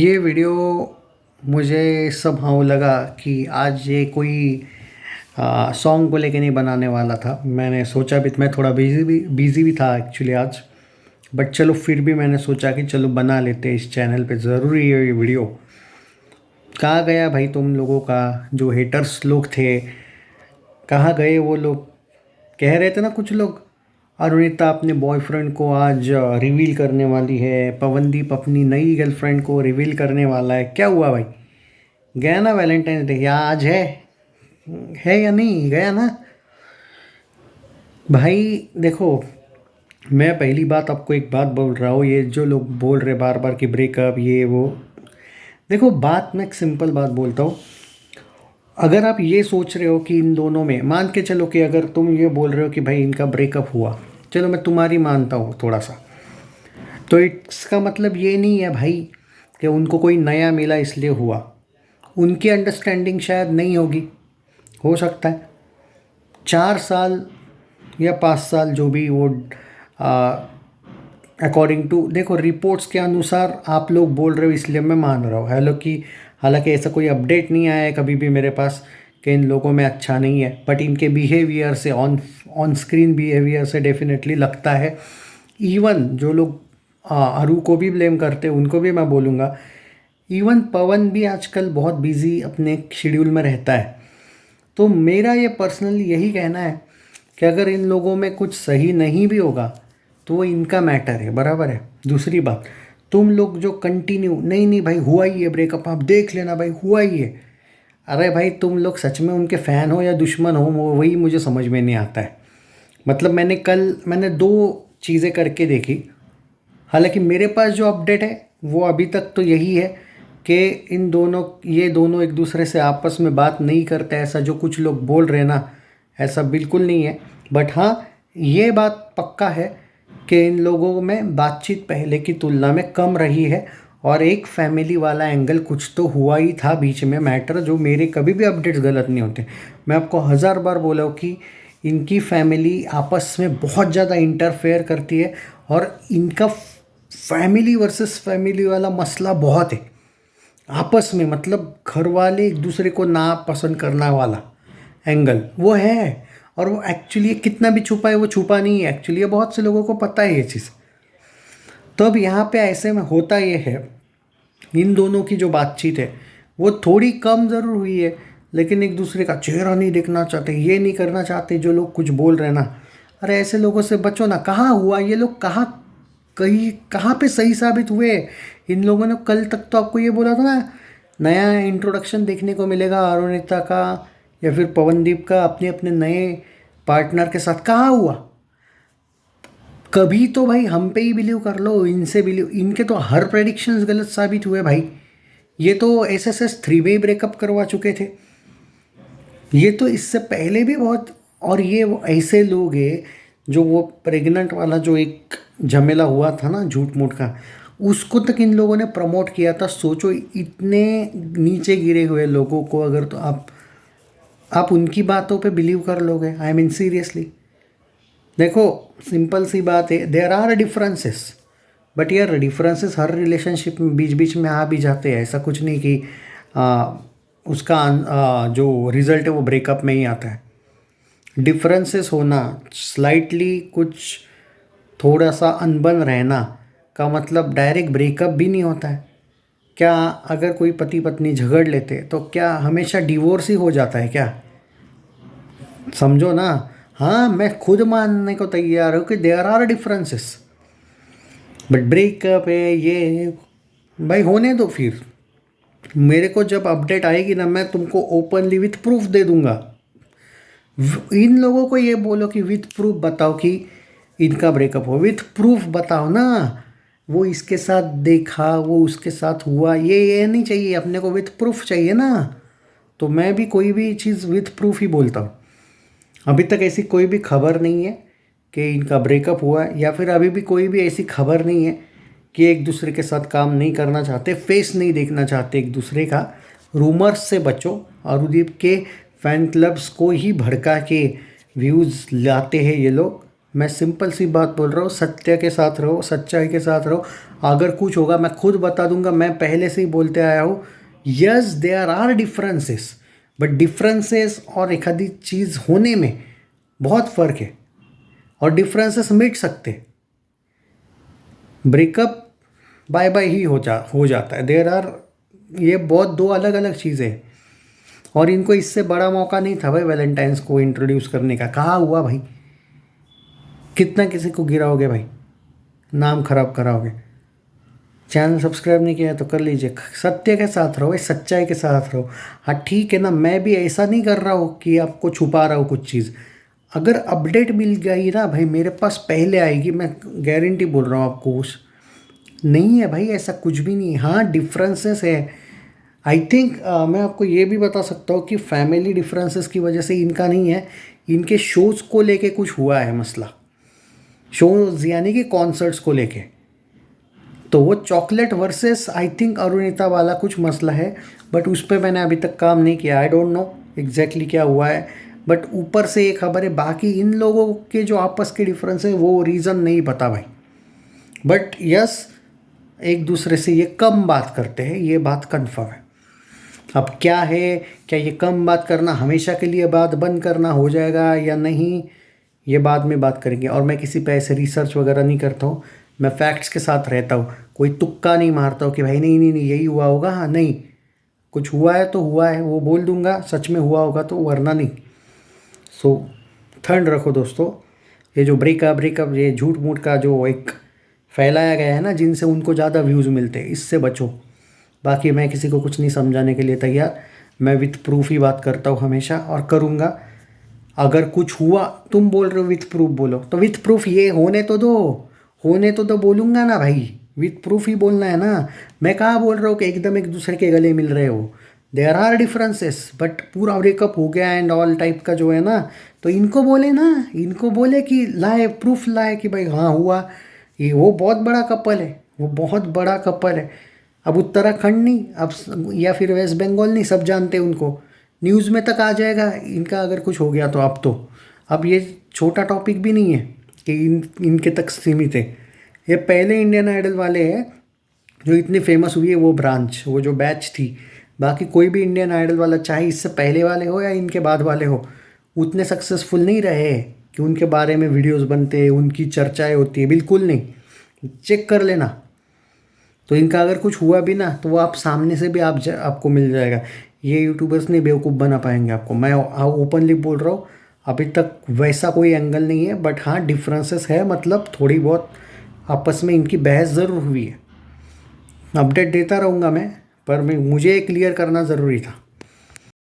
ये वीडियो मुझे समहाउ लगा कि आज ये कोई सॉन्ग को लेके नहीं बनाने वाला था। मैंने सोचा भी, मैं थोड़ा बिज़ी भी था एक्चुअली आज। बट चलो फिर भी मैंने सोचा कि चलो बना लेते हैं, इस चैनल पे ज़रूरी है ये वीडियो। कहाँ गया भाई तुम लोगों का जो हेटर्स लोग थे, कहाँ गए वो लोग? कह रहे थे ना कुछ लोग, अरुणिता अपने बॉयफ्रेंड को आज रिवील करने वाली है, पवनदीप अपनी नई गर्लफ्रेंड को रिवील करने वाला है। क्या हुआ भाई? गया ना वैलेंटाइन डे? या आज है या नहीं गया ना? भाई देखो, मैं पहली बात आपको एक बात बोल रहा हूँ, ये जो लोग बोल रहे बार बार कि ब्रेकअप ये वो, देखो बात मैं एक सिंपल बात बोलता हूँ। अगर आप ये सोच रहे हो कि इन दोनों में, मान के चलो कि अगर तुम ये बोल रहे हो कि भाई इनका ब्रेकअप हुआ, चलो मैं तुम्हारी मानता हूँ थोड़ा सा, तो इसका मतलब ये नहीं है भाई कि उनको कोई नया मिला इसलिए हुआ। उनकी अंडरस्टैंडिंग शायद नहीं होगी, हो सकता है 4 साल या 5 साल जो भी वो, अकॉर्डिंग टू, देखो रिपोर्ट्स के अनुसार आप लोग बोल रहे हो इसलिए मैं मान रहा हूँ। हालांकि ऐसा कोई अपडेट नहीं आया है कभी भी मेरे पास कि इन लोगों में अच्छा नहीं है, बट इनके बिहेवियर से, ऑन ऑन स्क्रीन बिहेवियर से डेफिनेटली लगता है। इवन जो लोग अरू को भी ब्लेम करते हैं उनको भी मैं बोलूँगा, इवन पवन भी आजकल बहुत बिजी अपने शेड्यूल में रहता है। तो मेरा ये पर्सनली यही कहना है कि अगर इन लोगों में कुछ सही नहीं भी होगा तो वो इनका मैटर है, बराबर है। दूसरी बात, तुम लोग जो कंटिन्यू, नहीं नहीं भाई हुआ ही है ब्रेकअप, आप देख लेना भाई हुआ ही है। अरे भाई तुम लोग सच में उनके फ़ैन हो या दुश्मन हो, वो वही मुझे समझ में नहीं आता है। मतलब मैंने दो चीज़ें करके देखी। हालांकि मेरे पास जो अपडेट है वो अभी तक तो यही है कि ये दोनों एक दूसरे से आपस में बात नहीं करते, ऐसा जो कुछ लोग बोल रहे हैं ना, ऐसा बिल्कुल नहीं है। बट हाँ, ये बात पक्का है कि इन लोगों में बातचीत पहले की तुलना में कम रही है, और एक फैमिली वाला एंगल कुछ तो हुआ ही था बीच में मैटर, जो मेरे कभी भी अपडेट्स गलत नहीं होते। मैं आपको 1000 बार बोला हूँ कि इनकी फैमिली आपस में बहुत ज़्यादा इंटरफेयर करती है, और इनका फैमिली वर्सेस फैमिली वाला मसला बहुत है आपस में। मतलब घर वाले एक दूसरे को ना पसंद करना वाला एंगल वो है, और वो एक्चुअली कितना भी छुपा है वो छुपा नहीं है एक्चुअली, ये बहुत से लोगों को पता है ये चीज़। तो अब यहाँ पे ऐसे में होता ये है, इन दोनों की जो बातचीत है वो थोड़ी कम ज़रूर हुई है, लेकिन एक दूसरे का चेहरा नहीं देखना चाहते, ये नहीं करना चाहते जो लोग कुछ बोल रहे हैं ना। अरे ऐसे लोगों से बचो ना। कहाँ हुआ ये लोग, कहाँ पे सही साबित हुए इन लोगों ने? कल तक तो आपको ये बोला था ना, नया इंट्रोडक्शन देखने को मिलेगा अरुणिता का या फिर पवनदीप का अपने अपने नए पार्टनर के साथ। कहाँ हुआ? कभी तो भाई हम पे ही बिलीव कर लो, इनसे बिलीव, इनके तो हर प्रेडिक्शंस गलत साबित हुए भाई। ये तो SSS 3 में ही ब्रेकअप करवा चुके थे, ये तो इससे पहले भी बहुत। और ये वो ऐसे लोग हैं जो वो प्रेग्नेंट वाला जो एक झमेला हुआ था ना झूठ मूठ का, उसको तक इन लोगों ने प्रमोट किया था। सोचो इतने नीचे गिरे हुए लोगों को अगर, तो आप उनकी बातों पे बिलीव कर लोगे? I mean seriously. देखो सिंपल सी बात है, देयर आर डिफरेंसेस, बट यार डिफरेंसेस हर रिलेशनशिप में बीच बीच में आ भी जाते हैं। ऐसा कुछ नहीं कि आ, उसका जो रिज़ल्ट है वो ब्रेकअप में ही आता है। डिफरेंसेस होना, स्लाइटली कुछ थोड़ा सा अनबन रहना का मतलब डायरेक्ट ब्रेकअप भी नहीं होता है। क्या अगर कोई पति पत्नी झगड़ लेते तो क्या हमेशा डिवोर्स ही हो जाता है क्या? समझो ना। हाँ, मैं खुद मानने को तैयार हूँ कि there are differences, but breakup है ये, भाई होने दो फिर। मेरे को जब अपडेट आएगी ना, मैं तुमको ओपनली विथ प्रूफ दे दूंगा। इन लोगों को ये बोलो कि विथ प्रूफ बताओ कि इनका ब्रेकअप हो, विथ प्रूफ बताओ ना। वो इसके साथ देखा, वो उसके साथ हुआ, ये नहीं चाहिए अपने को, विथ प्रूफ चाहिए ना। तो मैं भी कोई भी चीज़ विथ प्रूफ ही बोलता हूँ। अभी तक ऐसी कोई भी खबर नहीं है कि इनका ब्रेकअप हुआ है, या फिर अभी भी कोई भी ऐसी खबर नहीं है कि एक दूसरे के साथ काम नहीं करना चाहते, फेस नहीं देखना चाहते एक दूसरे का। रूमर्स से बचो। अरुदीप के फैन क्लब्स को ही भड़का के व्यूज़ लाते हैं ये लोग, मैं सिंपल सी बात बोल रहा हूँ, सत्य के साथ रहो, सच्चाई के साथ रहो। अगर कुछ होगा मैं खुद बता दूंगा, मैं पहले से ही बोलते आया हूँ। Yes there are differences, but differences और एक आधी चीज़ होने में बहुत फ़र्क है, और डिफरेंसेस मिट सकते। ब्रेकअप बाय बाय ही हो जाता है। देयर आर, ये बहुत दो अलग अलग चीज़ें हैं। और इनको इससे बड़ा मौका नहीं था भाई वैलेंटाइंस को इंट्रोड्यूस करने का। कहाँ हुआ भाई, कितना किसी को गिराओगे भाई, नाम खराब कराओगे। चैनल सब्सक्राइब नहीं किया है तो कर लीजिए। सत्य के साथ रहो भाई, सच्चाई के साथ रहो। हाँ ठीक है ना, मैं भी ऐसा नहीं कर रहा हूँ कि आपको छुपा रहा हूँ कुछ चीज़। अगर अपडेट मिल गई ना भाई मेरे पास पहले आएगी, मैं गारंटी बोल रहा हूँ आपको। उस नहीं है भाई, ऐसा कुछ भी नहीं है। हाँ डिफरेंसेस है, आई थिंक। मैं आपको ये भी बता सकता हूँ कि फैमिली डिफरेंसेस की वजह से इनका नहीं है, इनके शोज़ को लेके कुछ हुआ है मसला। शोज़ यानी कि कॉन्सर्ट्स को लेके। तो वो chocolate versus I think Arunita वाला कुछ मसला है, बट उस पर मैंने अभी तक काम नहीं किया। आई डोंट नो एग्जैक्टली क्या हुआ है, बट ऊपर से ये खबर है। बाकी इन लोगों के जो आपस के डिफरेंस है वो रीज़न नहीं पता भाई। बट यस, एक दूसरे से ये कम बात करते हैं, ये बात कन्फर्म है। अब क्या है, क्या ये कम बात करना हमेशा के लिए बात बंद करना हो जाएगा या नहीं, ये बाद में बात करेंगे। और मैं किसी पे ऐसे रिसर्च वगैरह नहीं करता हूँ, मैं फैक्ट्स के साथ रहता हूँ। कोई तुक्का नहीं मारता हूँ कि भाई नहीं नहीं नहीं यही हुआ होगा। हाँ नहीं, कुछ हुआ है तो हुआ है, वो बोल दूंगा। सच में हुआ होगा तो, वरना नहीं। सो ठंड रखो दोस्तों। ये जो ब्रेकअप ये झूठ मूठ का जो एक फैलाया गया है ना, जिनसे उनको ज़्यादा व्यूज़ मिलते हैं, इससे बचो। बाकी मैं किसी को कुछ नहीं समझाने के लिए तैयार। मैं विथ प्रूफ ही बात करता हूँ हमेशा, और करूँगा। अगर कुछ हुआ, तुम बोल रहे हो विथ प्रूफ बोलो, तो विथ प्रूफ ये होने तो दो बोलूँगा ना भाई। विथ प्रूफ ही बोलना है ना। मैं कहाँ बोल रहा हूँ कि एकदम एक दूसरे के गले मिल रहे हो। देयर आर डिफरेंसेस, बट पूरा ब्रेकअप हो गया एंड ऑल टाइप का जो है ना, तो इनको बोले ना, इनको बोले कि लाए प्रूफ लाए कि भाई हाँ हुआ। ये वो बहुत बड़ा कपल है, वो बहुत बड़ा कपल है। अब उत्तराखंड नहीं, अब या फिर वेस्ट बंगाल नहीं, सब जानते हैं उनको। न्यूज़ में तक आ जाएगा इनका अगर कुछ हो गया तो। अब ये छोटा टॉपिक भी नहीं है कि इनके तक सीमित है। ये पहले इंडियन आइडल वाले हैं जो इतनी फेमस हुई है, वो ब्रांच, वो जो बैच थी। बाकी कोई भी इंडियन आइडल वाला, चाहे इससे पहले वाले हो या इनके बाद वाले हो, उतने सक्सेसफुल नहीं रहे कि उनके बारे में वीडियोस बनते हैं, उनकी चर्चाएं होती है। बिल्कुल नहीं, चेक कर लेना। तो इनका अगर कुछ हुआ भी ना, तो वो आप सामने से भी आपको मिल जाएगा। ये यूट्यूबर्स नहीं बेवकूफ़ बना पाएंगे आपको। मैं ओपनली बोल रहा हूँ, अभी तक वैसा कोई एंगल नहीं है। बट हाँ डिफरेंसेस है, मतलब थोड़ी बहुत आपस में इनकी बहस ज़रूर हुई है। अपडेट देता रहूँगा मैं, पर मुझे क्लियर करना ज़रूरी था।